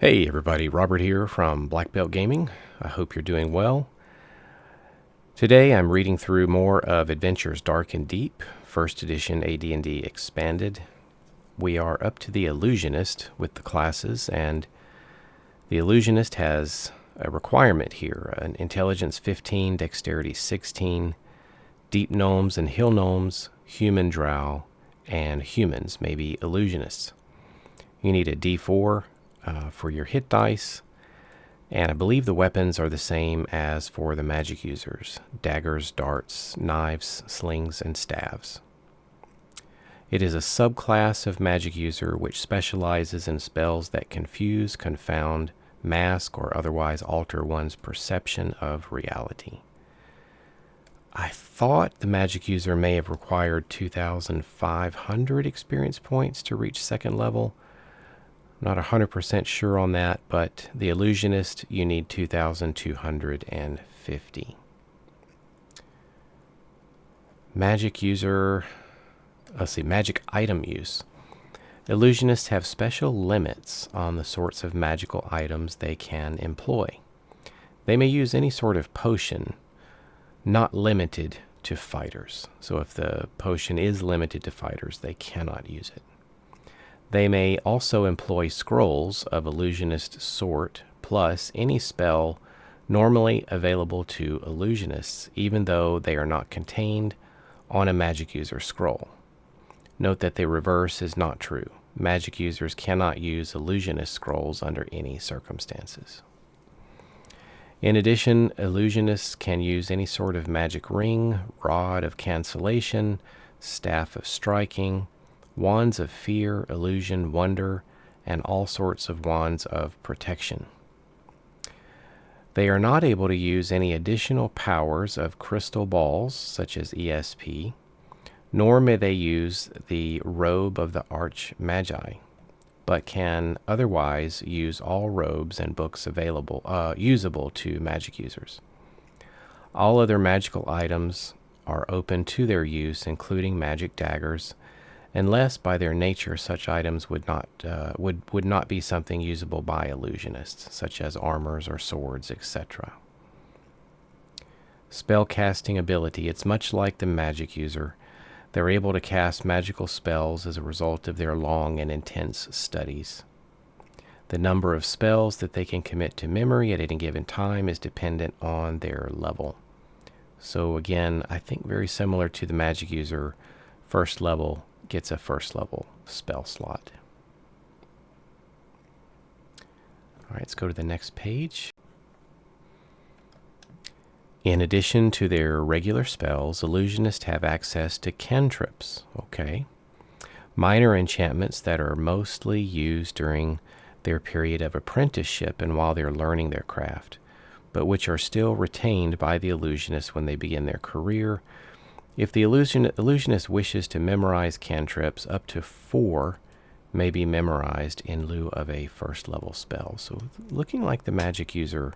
Hey everybody, Robert here from blackbeltgaming. I hope you're doing well. Today I'm reading through more of Adventures Dark and Deep, 1st edition AD&D Expanded. We are up to the Illusionist with the classes, and the Illusionist has a requirement here, an Intelligence 15, Dexterity 16, Deep Gnomes and Hill Gnomes, Human Drow, and humans, maybe Illusionists. You need a D4 for your hit dice, and I believe the weapons are the same as for the magic users: daggers, darts, knives, slings, and staves. It is a subclass of magic user which specializes in spells that confuse, confound, mask, or otherwise alter one's perception of reality. I thought the magic user may have required 2,500 experience points to reach 2nd level. Not 100% sure on that, but the Illusionist, you need 2,250. Magic user, magic item use. Illusionists have special limits on the sorts of magical items they can employ. They may use any sort of potion, not limited to fighters. So if the potion is limited to fighters, they cannot use it. They may also employ scrolls of illusionist sort, plus any spell normally available to illusionists, even though they are not contained on a magic user scroll. Note that the reverse is not true. Magic users cannot use illusionist scrolls under any circumstances. In addition, illusionists can use any sort of magic ring, rod of cancellation, staff of striking, wands of fear, illusion, wonder, and all sorts of wands of protection. They are not able to use any additional powers of crystal balls, such as ESP, nor may they use the robe of the Arch-Magi, but can otherwise use all robes and books available, usable to magic users. All other magical items are open to their use, including magic daggers, unless by their nature such items would not be something usable by illusionists, such as armors or swords, etc. Spellcasting ability. It's much like the magic user. They're able to cast magical spells as a result of their long and intense studies. The number of spells that they can commit to memory at any given time is dependent on their level. So again, I think very similar to the magic user, 1st level gets a 1st level spell slot. All right, let's go to the next page. In addition to their regular spells, illusionists have access to cantrips, minor enchantments that are mostly used during their period of apprenticeship and while they're learning their craft, but which are still retained by the illusionist when they begin their career. If the illusionist wishes to memorize cantrips, up to 4 may be memorized in lieu of a 1st level spell. So looking like the magic user,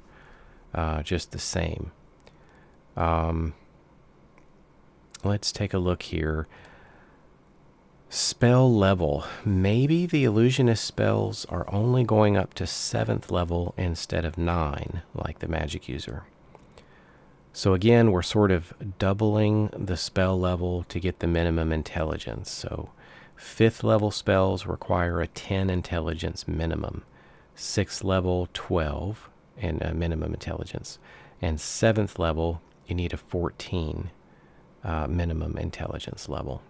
just the same. Let's take a look here. Spell level. Maybe the illusionist spells are only going up to 7th level instead of 9, like the magic user. So again, we're sort of doubling the spell level to get the minimum intelligence. So 5th level spells require a 10 intelligence minimum. 6th level, 12 and minimum intelligence. And 7th level, you need a 14 minimum intelligence level.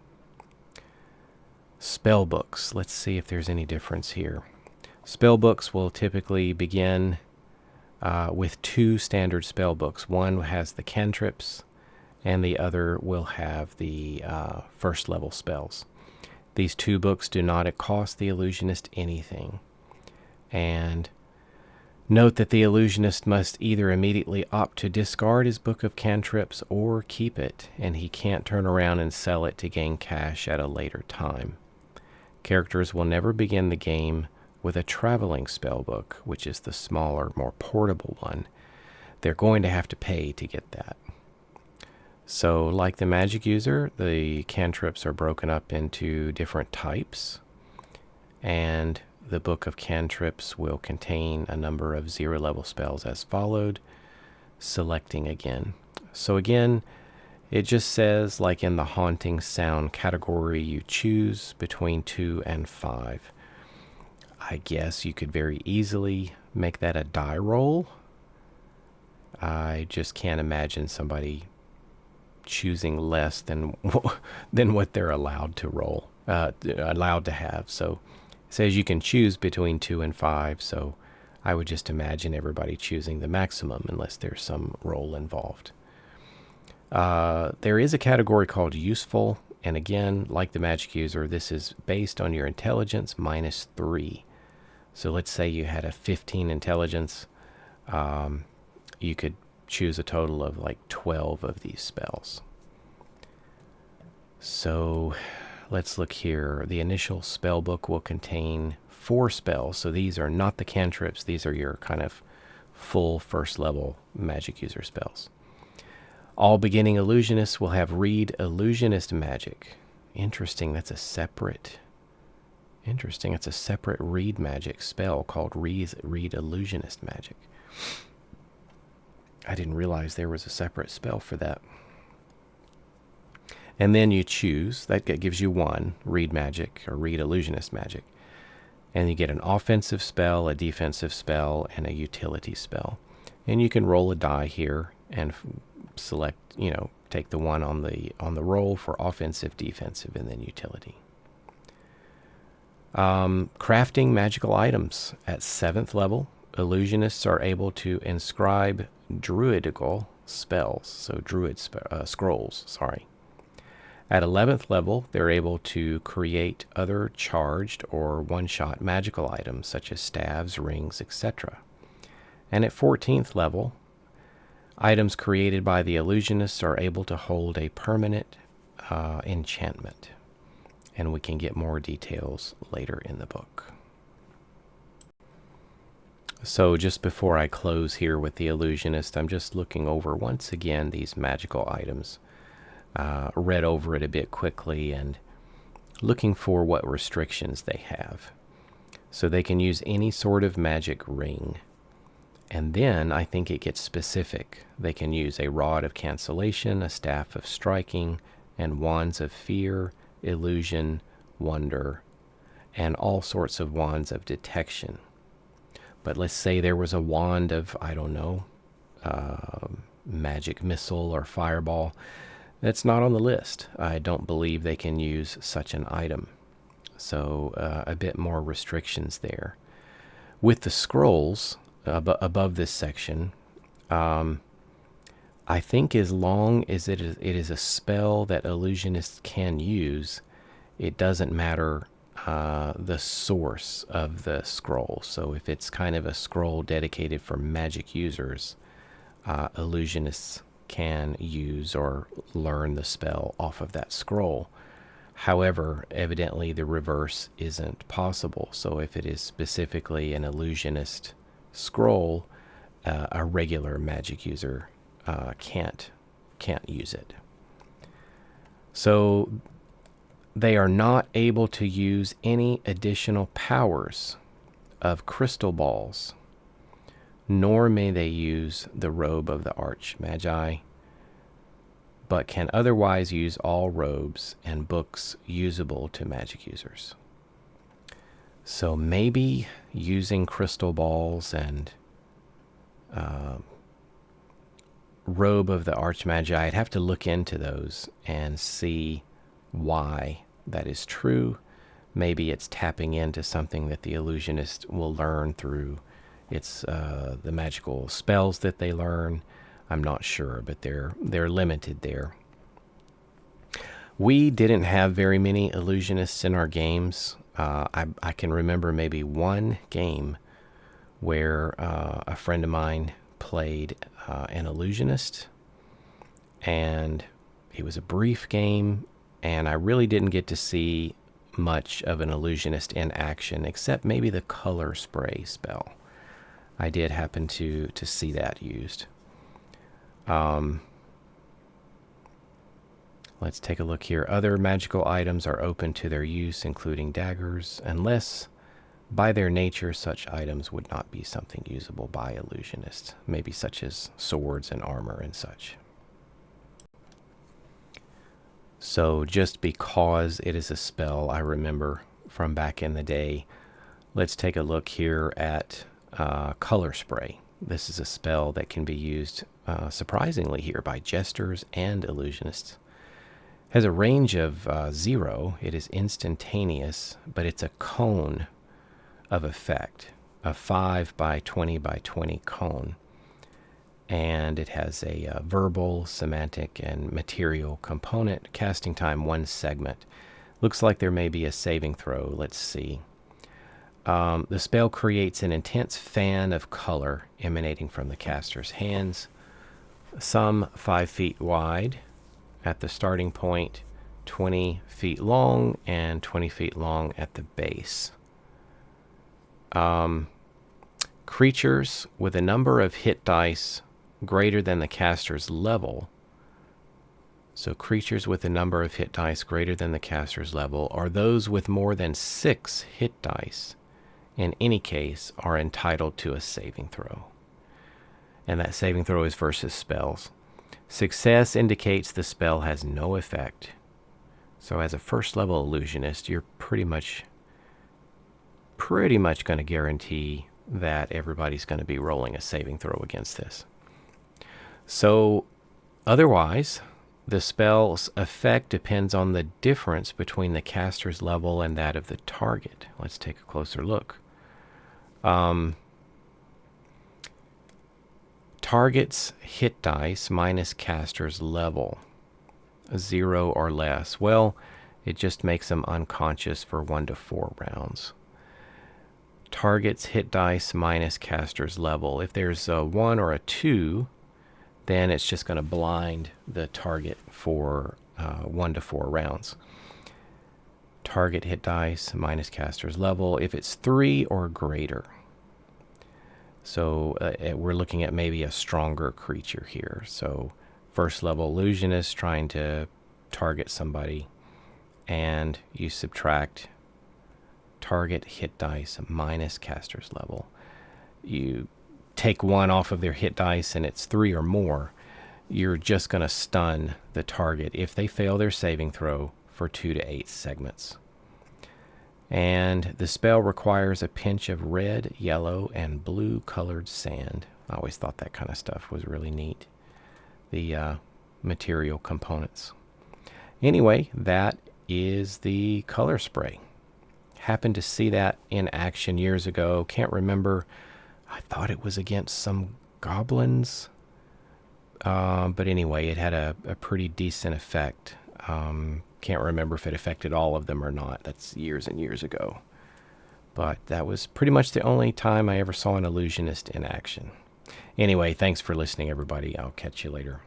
Spell books. Let's see if there's any difference here. Spell books will typically begin with 2 standard spell books. One has the cantrips, and the other will have the 1st level spells. These 2 books do not cost the illusionist anything. And note that the illusionist must either immediately opt to discard his book of cantrips or keep it, and he can't turn around and sell it to gain cash at a later time. Characters will never begin the game with a traveling spellbook, which is the smaller, more portable one. They're going to have to pay to get that. So like the magic user, the cantrips are broken up into different types, and The Book of Cantrips will contain a number of 0-level spells as followed. Selecting again. So again, it just says, like in the haunting sound category, you choose between 2 and 5. I guess you could very easily make that a die roll. I just can't imagine somebody choosing less than what they're allowed to roll, allowed to have. So it says you can choose between 2 and 5. So I would just imagine everybody choosing the maximum unless there's some roll involved. There is a category called useful, and again, like the magic user, this is based on your intelligence minus 3. So let's say you had a 15 intelligence. You could choose a total of like 12 of these spells. So let's look here. The initial spell book will contain 4 spells. So these are not the cantrips. These are your kind of full first level magic user spells. All beginning illusionists will have read illusionist magic. Interesting. That's a separate read magic spell called read illusionist magic. I didn't realize there was a separate spell for that. And then you choose, that gives you 1, read magic or read illusionist magic. And you get an offensive spell, a defensive spell, and a utility spell. And you can roll a die here and select, take the one on the roll for offensive, defensive, and then utility. Crafting magical items at 7th level. Illusionists are able to inscribe druidical spells, so scrolls, sorry. At 11th level, they're able to create other charged or one-shot magical items such as staves, rings, etc. And at 14th level, items created by the illusionists are able to hold a permanent enchantment. And we can get more details later in the book. So just before I close here with the illusionist, I'm just looking over once again these magical items. Read over it a bit quickly and looking for what restrictions they have. So they can use any sort of magic ring. And then I think it gets specific. They can use a rod of cancellation, a staff of striking, and wands of fear, illusion, wonder, and all sorts of wands of detection. But let's say there was a wand of, magic missile or fireball. That's not on the list. I don't believe they can use such an item. So a bit more restrictions there. With the scrolls above this section, I think as long as it is a spell that illusionists can use, it doesn't matter the source of the scroll. So if it's kind of a scroll dedicated for magic users, illusionists can use or learn the spell off of that scroll. However, evidently the reverse isn't possible. So if it is specifically an illusionist scroll, a regular magic user can't use it. So they are not able to use any additional powers of crystal balls, nor may they use the robe of the Archmagi, but can otherwise use all robes and books usable to magic users. So maybe using crystal balls and robe of the Archmagi, I'd have to look into those and see why that is true. Maybe it's tapping into something that the illusionist will learn through its the magical spells that they learn. I'm not sure, but they're limited there. We didn't have very many illusionists in our games. I can remember maybe one game where a friend of mine played an illusionist, and it was a brief game, and I really didn't get to see much of an illusionist in action, except maybe the color spray spell. I did happen to see that used. Let's take a look here. Other magical items are open to their use, including daggers, unless By their nature, such items would not be something usable by illusionists, maybe such as swords and armor and such. So just because it is a spell I remember from back in the day, let's take a look here at color spray. This is a spell that can be used surprisingly here by jesters and illusionists. Has a range of 0. It is instantaneous, but it's a cone of effect, a 5 by 20 by 20 cone. And it has a verbal, semantic, and material component. Casting time 1 segment. Looks like there may be a saving throw. Let's see. The spell creates an intense fan of color emanating from the caster's hands, some 5 feet wide at the starting point, 20 feet long, and 20 feet long at the base. Creatures with a number of hit dice greater than the caster's level. So creatures with a number of hit dice greater than the caster's level, or those with more than 6 hit dice, in any case, are entitled to a saving throw. And that saving throw is versus spells. Success indicates the spell has no effect. So as a first level illusionist, you're pretty much going to guarantee that everybody's going to be rolling a saving throw against this. So otherwise, the spell's effect depends on the difference between the caster's level and that of the target. Let's take a closer look. Target's hit dice minus caster's level, 0 or less. Well, it just makes them unconscious for 1 to 4 rounds. Target's hit dice minus caster's level. If there's a 1 or a 2, then it's just going to blind the target for 1 to 4 rounds. Target hit dice minus caster's level if it's 3 or greater. So we're looking at maybe a stronger creature here. So first level illusionist trying to target somebody, and you subtract target hit dice minus caster's level. You take 1 off of their hit dice and it's 3 or more, you're just going to stun the target if they fail their saving throw for 2 to 8 segments. And the spell requires a pinch of red, yellow, and blue colored sand. I always thought that kind of stuff was really neat. The material components. Anyway, that is the color spray. Happened to see that in action years ago. Can't remember. I thought it was against some goblins. But anyway, it had a pretty decent effect. Can't remember if it affected all of them or not. That's years and years ago. But that was pretty much the only time I ever saw an illusionist in action. Anyway, thanks for listening, everybody. I'll catch you later.